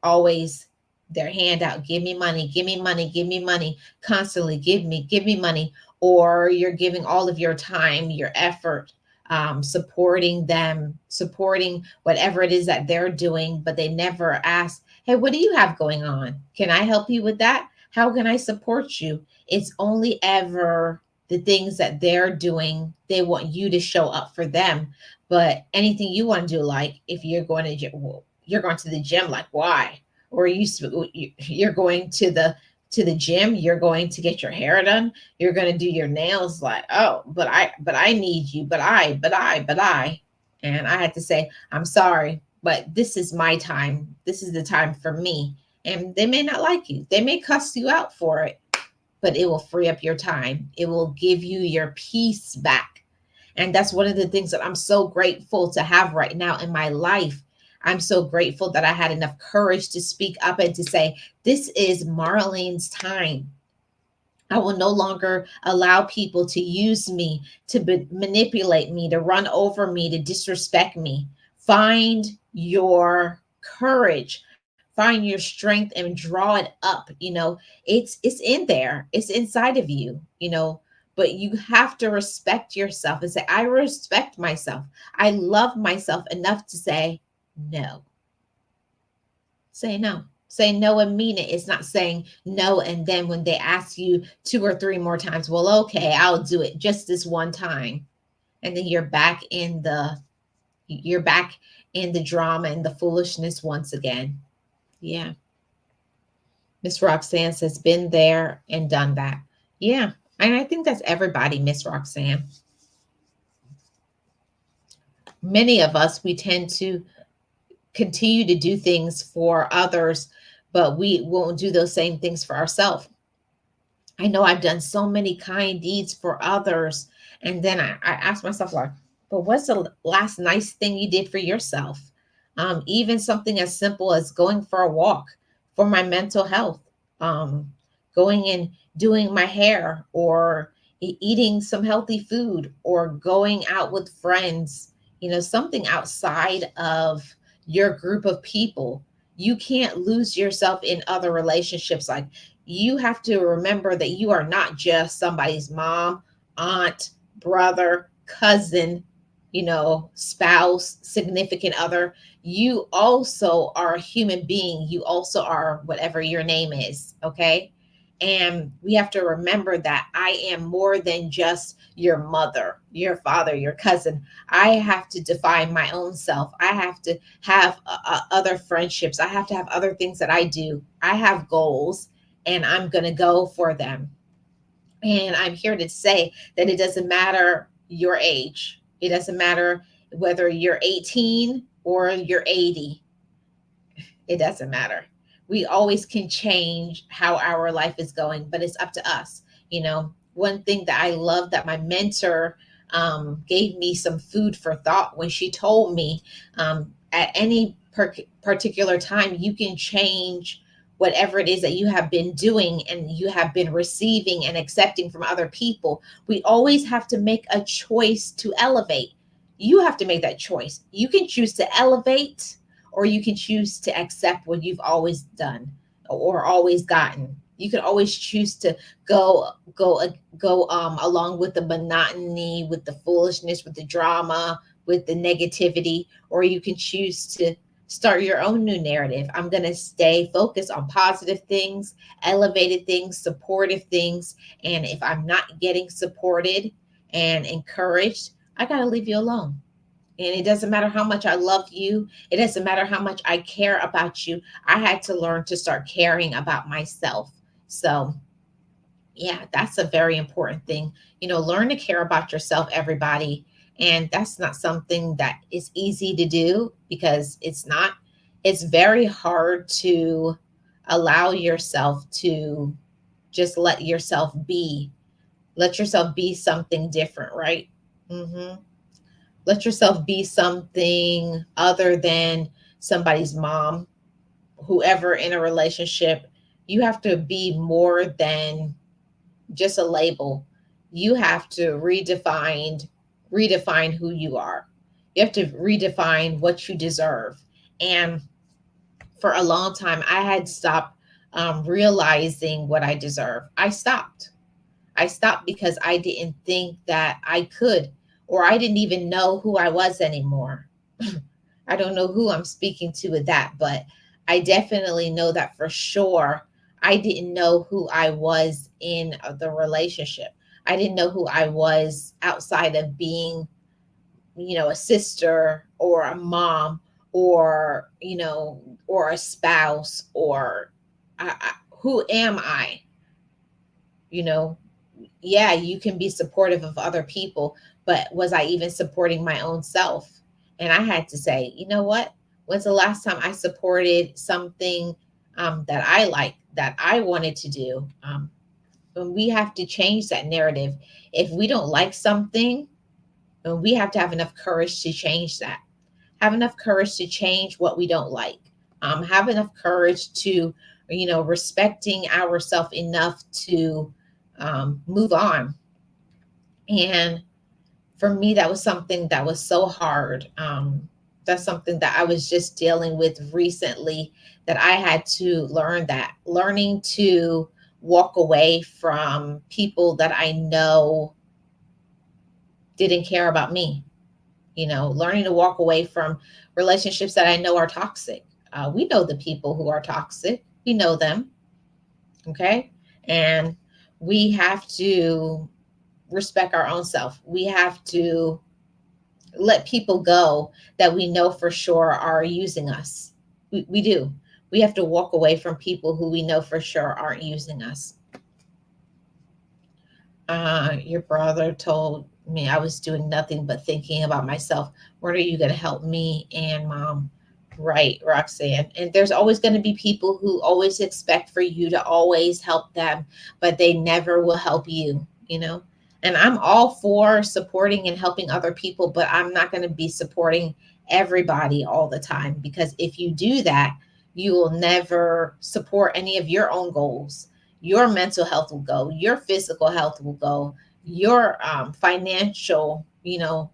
always their hand out, give me money, give me money, give me money, constantly give me money. Or you're giving all of your time, your effort, supporting them, supporting whatever it is that they're doing, but they never ask, hey, what do you have going on? Can I help you with that? How can I support you? It's only ever the things that they're doing, they want you to show up for them. But anything you want to do, like if you're going to well, you're going to the gym, like why? Or you're going to the gym, you're going to get your hair done, you're going to do your nails, like, oh, but I need you, but I. And I had to say, I'm sorry, but this is my time, this is the time for me. And they may not like you, they may cuss you out for it, but it will free up your time. It will give you your peace back. And that's one of the things that I'm so grateful to have right now in my life. I'm so grateful that I had enough courage to speak up and to say, this is Marlene's time. I will no longer allow people to use me, to manipulate me, to run over me, to disrespect me. Find your courage, find your strength and draw it up. It's in there. It's inside of you. But you have to respect yourself and say, I respect myself. I love myself enough to say no. Say no. Say no and mean it. It's not saying no and then when they ask you two or three more times, well, okay, I'll do it just this one time. And then you're back in the drama and the foolishness once again. Yeah. Miss Roxanne says, been there and done that. Yeah. And I think that's everybody, Miss Roxanne. Many of us, we tend to continue to do things for others, but we won't do those same things for ourselves. I know I've done so many kind deeds for others. And then I ask myself, like, but what's the last nice thing you did for yourself? Even something as simple as going for a walk for my mental health, going and doing my hair, or eating some healthy food, or going out with friends, something outside of your group of people. You can't lose yourself in other relationships. Like, you have to remember that you are not just somebody's mom, aunt, brother, cousin, spouse, significant other. You also are a human being. You also are whatever your name is. Okay. And we have to remember that I am more than just your mother, your father, your cousin. I have to define my own self. I have to have other friendships. I have to have other things that I do. I have goals, and I'm going to go for them. And I'm here to say that it doesn't matter your age. It doesn't matter whether you're 18 or you're 80. It doesn't matter. We always can change how our life is going, but it's up to us. One thing that I love that my mentor gave me some food for thought when she told me, at any particular time, you can change whatever it is that you have been doing and you have been receiving and accepting from other people. We always have to make a choice to elevate. You have to make that choice. You can choose to elevate, or you can choose to accept what you've always done or always gotten. You can always choose to go along with the monotony, with the foolishness, with the drama, with the negativity, or you can choose to start your own new narrative. I'm going to stay focused on positive things, elevated things, supportive things. And if I'm not getting supported and encouraged, I got to leave you alone. And it doesn't matter how much I love you. It doesn't matter how much I care about you. I had to learn to start caring about myself. So, yeah, that's a very important thing. Learn to care about yourself, everybody. And that's not something that is easy to do, because it's not. It's very hard to allow yourself to just let yourself be something different, right? Hmm. Let yourself be something other than somebody's mom, whoever in a relationship. You have to be more than just a label. You have to redefine who you are. You have to redefine what you deserve. And for a long time, I had stopped realizing what I deserve. I stopped because I didn't think that I could, or I didn't even know who I was anymore. I don't know who I'm speaking to with that, but I definitely know that for sure. I didn't know who I was in the relationship. I didn't know who I was outside of being, a sister or a mom, or, or a spouse, or who am I? You know, yeah, you can be supportive of other people, but was I even supporting my own self? And I had to say, you know what? When's the last time I supported something that I like, that I wanted to do? And we have to change that narrative. If we don't like something, then we have to have enough courage to change that. Have enough courage to change what we don't like. Have enough courage to, respecting ourselves enough to move on. And for me, that was something that was so hard. That's something that I was just dealing with recently, that I had to learning to walk away from people that I know didn't care about me, learning to walk away from relationships that I know are toxic. We know the people who are toxic, we know them. Okay. And we have to respect our own self. We have to let people go that we know for sure are using us. We do. We have to walk away from people who we know for sure aren't using us. Your brother told me I was doing nothing but thinking about myself. When are you going to help me and mom? Right, Roxanne. And there's always going to be people who always expect for you to always help them, but they never will help you. And I'm all for supporting and helping other people, but I'm not going to be supporting everybody all the time, because if you do that, you will never support any of your own goals. Your mental health will go, your physical health will go, your financial,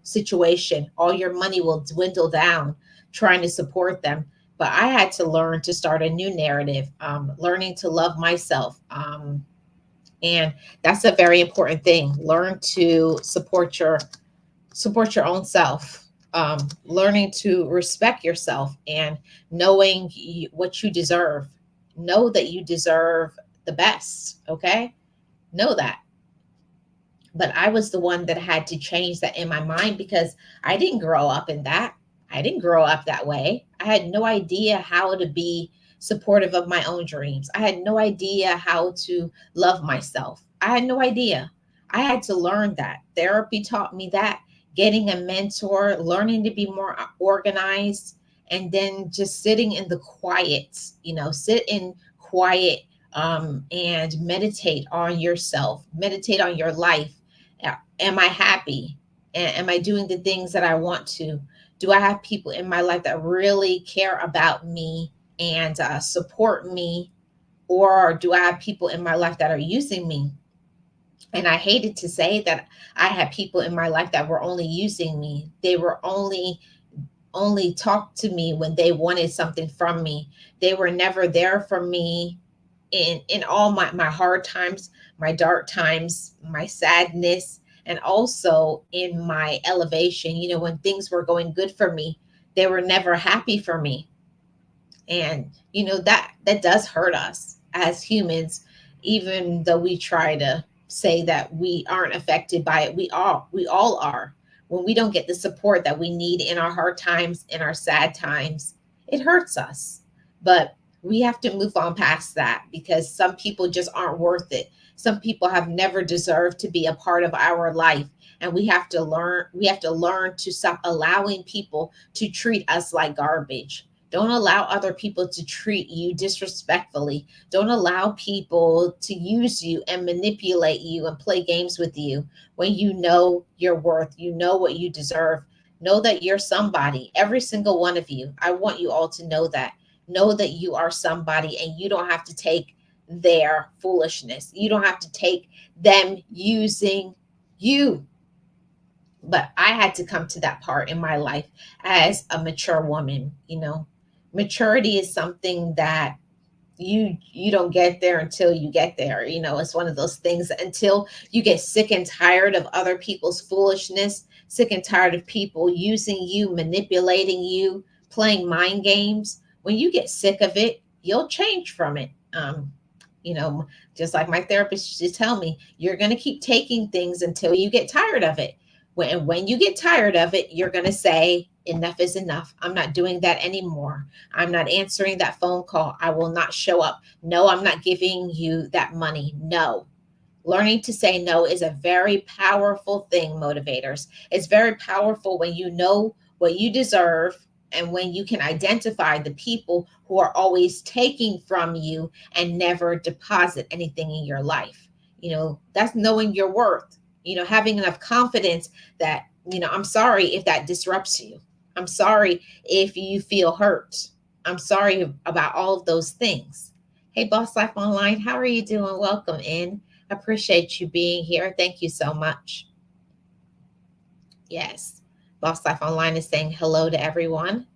situation, all your money will dwindle down trying to support them. But I had to learn to start a new narrative, learning to love myself. And that's a very important thing. Learn to support your own self. Learning to respect yourself, and knowing what you deserve. Know that you deserve the best. Okay, know that. But I was the one that had to change that in my mind, because I didn't grow up in that. I didn't grow up that way. I had no idea how to be supportive of my own dreams. I had no idea how to love myself. I had no idea. I had to learn that. Therapy taught me that. Getting a mentor, learning to be more organized, and then just sitting in the quiet, sit in quiet, and meditate on yourself, meditate on your life. Am I happy? Am I doing the things that I want to? Do I have people in my life that really care about me and support me? Or do I have people in my life that are using me? And I hated to say that I had people in my life that were only using me. They were only talk to me when they wanted something from me. They were never there for me in all my hard times, my dark times, my sadness, and also in my elevation. When things were going good for me, they were never happy for me. And that does hurt us as humans, even though we try to say that we aren't affected by it. We all are. when we don't get the support that we need in our hard times, in our sad times, it hurts us. But we have to move on past that because some people just aren't worth it. Some people have never deserved to be a part of our life. And we have to learn to stop allowing people to treat us like garbage. Don't allow other people to treat you disrespectfully. Don't allow people to use you and manipulate you and play games with you when you know your worth, you know what you deserve. Know that you're somebody, every single one of you. I want you all to know that. Know that you are somebody and you don't have to take their foolishness. You don't have to take them using you. But I had to come to that part in my life as a mature woman. Maturity is something that you don't get there until you get there. It's one of those things, until you get sick and tired of other people's foolishness, sick and tired of people using you, manipulating you, playing mind games. When you get sick of it, you'll change from it. You know, just like my therapist used to tell me, you're going to keep taking things until you get tired of it. When you get tired of it, you're going to say, enough is enough. I'm not doing that anymore. I'm not answering that phone call. I will not show up. No, I'm not giving you that money. No. Learning to say no is a very powerful thing, motivators. It's very powerful when you know what you deserve and when you can identify the people who are always taking from you and never deposit anything in your life. That's knowing your worth, having enough confidence that, I'm sorry if that disrupts you. I'm sorry if you feel hurt. I'm sorry about all of those things. Hey, Boss Life Online, how are you doing? Welcome in. Appreciate you being here. Thank you so much. Yes. Boss Life Online is saying hello to everyone.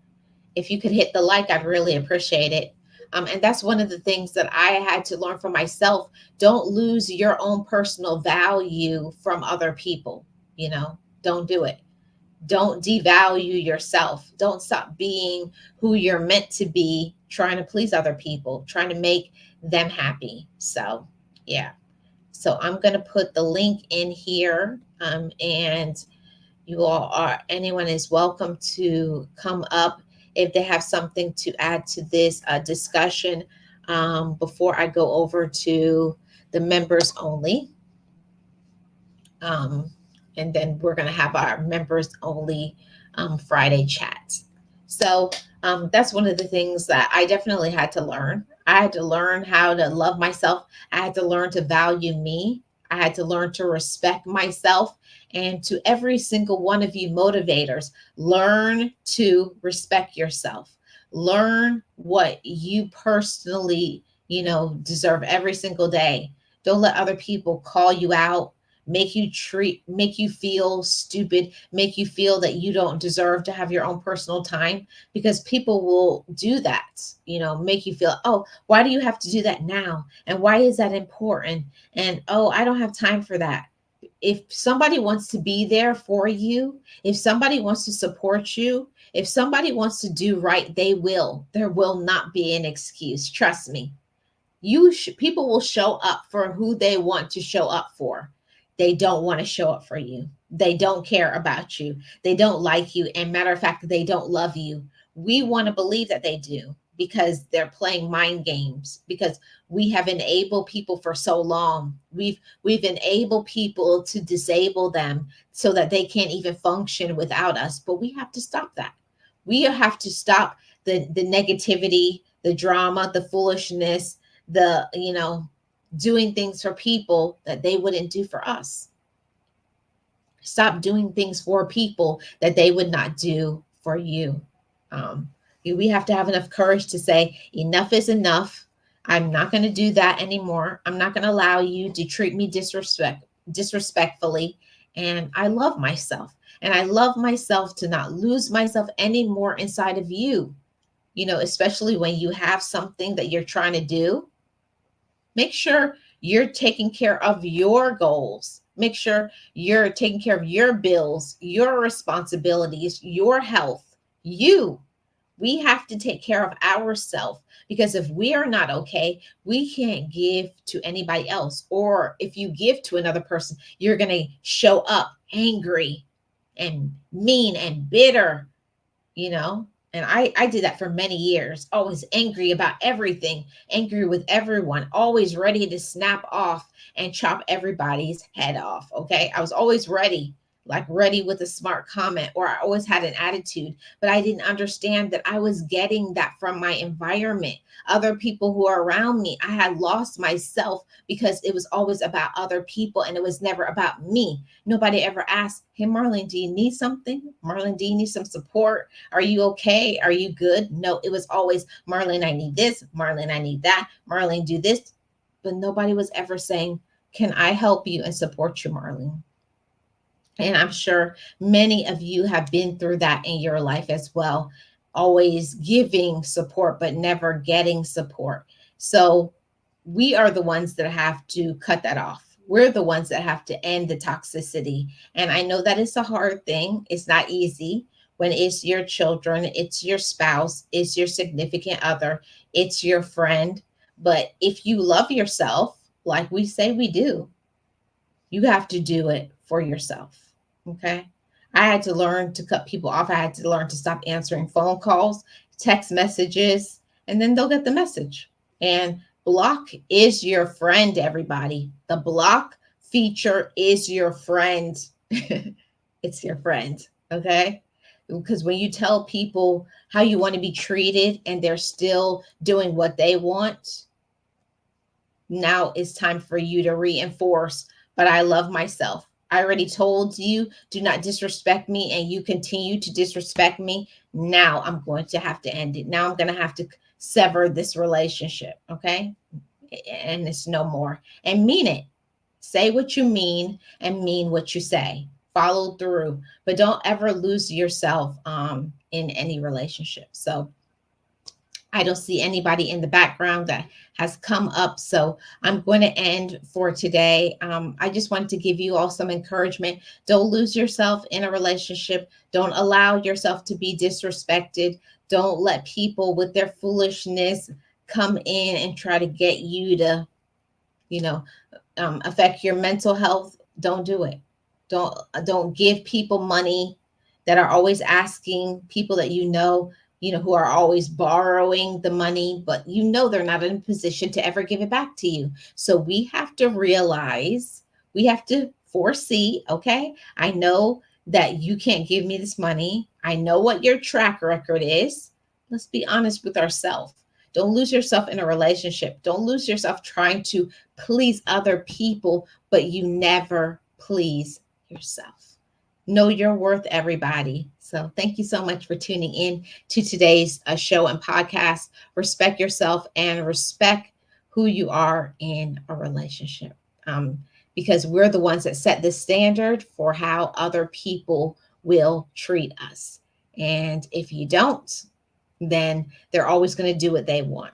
If you could hit the like, I'd really appreciate it. And that's one of the things that I had to learn for myself. Don't lose your own personal value from other people. Don't do it. Don't devalue yourself. Don't stop being who you're meant to be, trying to please other people, trying to make them happy. So, yeah. So I'm going to put the link in here, and anyone is welcome to come up if they have something to add to this discussion before I go over to the members only. And then we're going to have our members only Friday chat. So that's one of the things that I definitely had to learn. I had to learn how to love myself. I had to learn to value me. I had to learn to respect myself. And to every single one of you motivators, learn to respect yourself. Learn what you personally, deserve every single day. Don't let other people call you out, make you feel stupid, make you feel that you don't deserve to have your own personal time, because people will do that. Make you feel, oh, why do you have to do that now, and why is that important, and oh, I don't have time for that. If somebody wants to be there for you, if somebody wants to support you, if somebody wants to do right, they will. There will not be an excuse. Trust me. People will show up for who they want to show up for. They don't want to show up for you. They don't care about you. They don't like you. And matter of fact, they don't love you. We want to believe that they do because they're playing mind games, because we have enabled people for so long. We've enabled people to disable them so that they can't even function without us. But we have to stop that. We have to stop the negativity, the drama, the foolishness, the doing things for people that they wouldn't do for us. Stop doing things for people that they would not do for you. We have to have enough courage to say, enough is enough. I'm not going to do that anymore. I'm not going to allow you to treat me disrespectfully. And I love myself. And I love myself to not lose myself anymore inside of you. Especially when you have something that you're trying to do. Make sure you're taking care of your goals. Make sure you're taking care of your bills, your responsibilities, your health. We have to take care of ourselves, because if we are not okay, we can't give to anybody else. Or if you give to another person, you're going to show up angry and mean and bitter, you know. And I did that for many years, always angry about everything, angry with everyone, always ready to snap off and chop everybody's head off. Okay, I was always ready, like ready with a smart comment, or I always had an attitude, but I didn't understand that I was getting that from my environment, other people who are around me. I had lost myself because it was always about other people and it was never about me. Nobody ever asked, hey Marlene, do you need something? Marlene, do you need some support? Are you okay? Are you good? No, it was always, Marlene, I need this. Marlene, I need that. Marlene, do this. But nobody was ever saying, can I help you and support you, Marlene? And I'm sure many of you have been through that in your life as well, always giving support, but never getting support. So we are the ones that have to cut that off. We're the ones that have to end the toxicity. And I know that it's a hard thing, it's not easy when it's your children, it's your spouse, it's your significant other, it's your friend. But if you love yourself, like we say we do, you have to do it for yourself. Okay. I had to learn to cut people off. I had to learn to stop answering phone calls, text messages, and then they'll get the message. And block is your friend, everybody. The block feature is your friend. It's your friend. Okay. Because when you tell people how you want to be treated and they're still doing what they want, now it's time for you to reinforce, but I love myself. I already told you, do not disrespect me, and you continue to disrespect me. Now I'm going to have to end it. Now I'm going to have to sever this relationship. Okay. And it's no more. And mean it. Say what you mean and mean what you say. Follow through, but don't ever lose yourself in any relationship. So I don't see anybody in the background that has come up. So I'm going to end for today. I just want to give you all some encouragement. Don't lose yourself in a relationship. Don't allow yourself to be disrespected. Don't let people with their foolishness come in and try to get you to, you know, affect your mental health. Don't do it. Don't give people money that are always asking, people that who are always borrowing the money, but they're not in a position to ever give it back to you. So we have to realize, we have to foresee, okay, I know that you can't give me this money. I know what your track record is. Let's be honest with ourselves. Don't lose yourself in a relationship. Don't lose yourself trying to please other people, but you never please yourself. Know your worth, everybody. So thank you so much for tuning in to today's show and podcast. Respect yourself and respect who you are in a relationship, because we're the ones that set the standard for how other people will treat us. And if you don't, then they're always going to do what they want,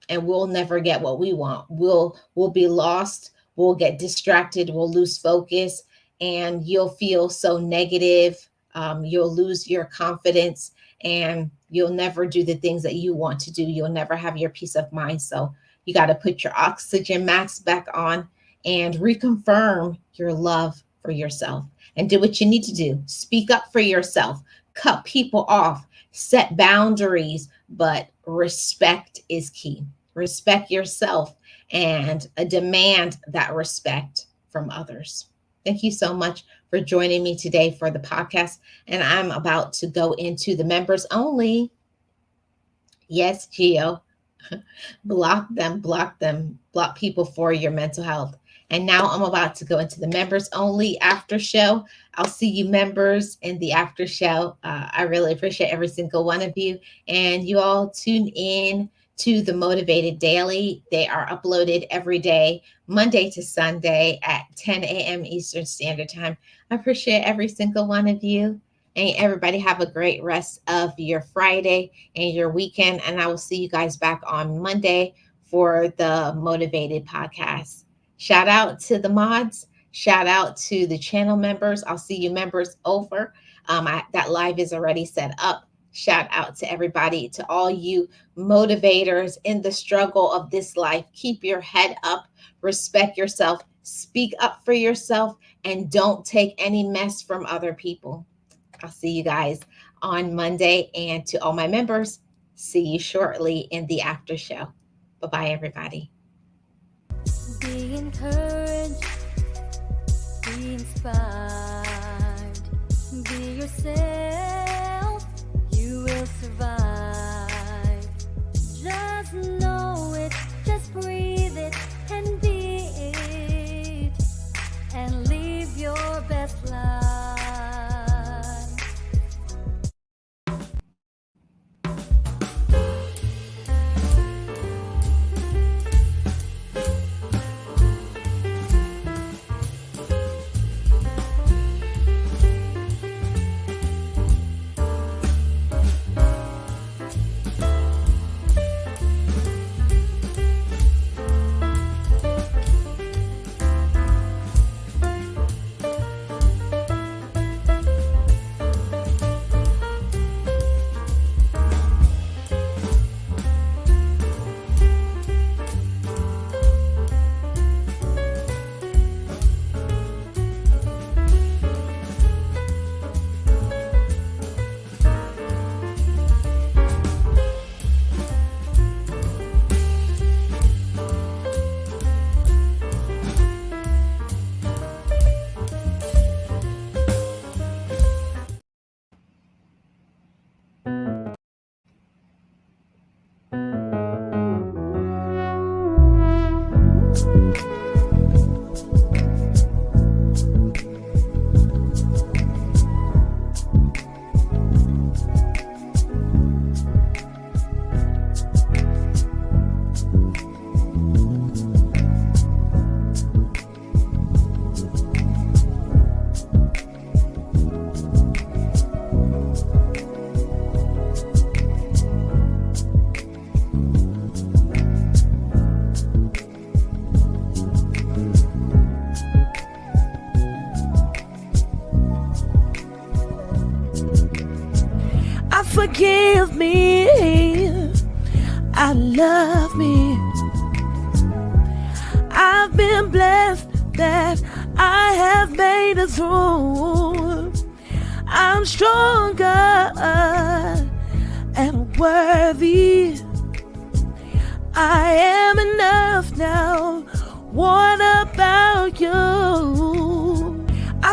and we'll never get what we want. We'll be lost. We'll get distracted. We'll lose focus, and you'll feel so negative. You'll lose your confidence, and you'll never do the things that you want to do. You'll never have your peace of mind. So you got to put your oxygen mask back on and reconfirm your love for yourself and do what you need to do. Speak up for yourself, cut people off, set boundaries, but respect is key. Respect yourself and demand that respect from others. Thank you so much for joining me today for the podcast. And I'm about to go into the members only. Yes, Gio. Block them, block people for your mental health. And now I'm about to go into the members only after show. I'll see you members in the after show. I really appreciate every single one of you. And you all tune in to the Motivated Daily. They are uploaded every day, Monday to Sunday at 10 a.m. Eastern Standard Time. I appreciate every single one of you. And everybody have a great rest of your Friday and your weekend. And I will see you guys back on Monday for the Motivated podcast. Shout out to the mods. Shout out to the channel members. I'll see you members over. That live is already set up. Shout out to everybody, to all you motivators in the struggle of this life. Keep your head up, respect yourself, speak up for yourself, and don't take any mess from other people. I'll see you guys on Monday. And to all my members, see you shortly in the after show. Bye bye, everybody. Be encouraged, be inspired, be yourself, you will survive. Just know it, just breathe it, and be it, and live your best life. Forgive me, I love me. I've been blessed that I have made it through. I'm stronger and worthy. I am enough now. What about you?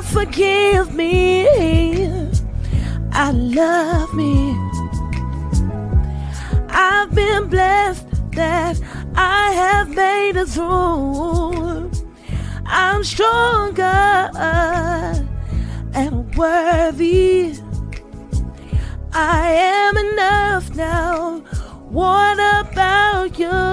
Forgive me, I love me. I've been blessed that I have made it through. I'm stronger and worthy. I am enough now. What about you?